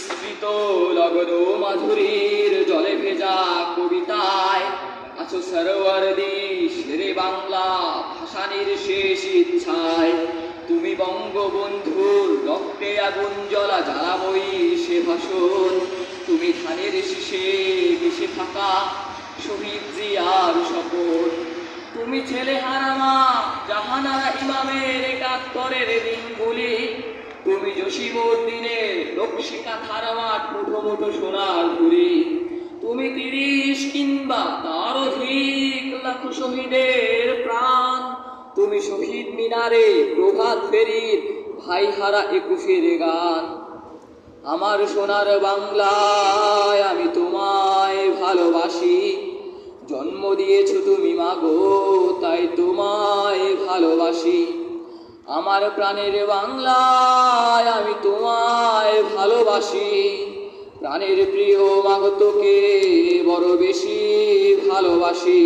বিস্মৃত লগন মাধুরীর জলে ভেজা কবিতায় আছো সরোয়ারদি শেরে বাংলা ভাসানির শেষ ইচ্ছায়। তুমি বঙ্গবন্ধুর রক্তে আগুন জ্বলা জ্বালাময়ী সে ভাষণ। তুমি ধানের শীষে মিশে থাকা শহীদ জিয়ার শপথ। তুমি ছেলে হারামা জাহানারা ইমামের একাত্তরের দিনগুলি। তুমি জসীমউদ্দিনের নকশিকা থারামাট মুঠো মুঠো সোনার ঘুরি। তুমি ৩০ কিংবা তার অধিক লাখ শহীদের প্রাণ। তুমি শহীদ মিনারে প্রভাত ফেরির ভাইহারা ২১-এর গান। আমার সোনার বাংলায় আমি তোমায় ভালোবাসি। জন্ম দিয়েছ তুমি মাগো তাই তোমায় ভালোবাসি। আমার প্রাণের বাংলায় আমি তোমায় ভালোবাসি। প্রাণের প্রিয় মাগো তোকে বড় বেশি ভালোবাসি।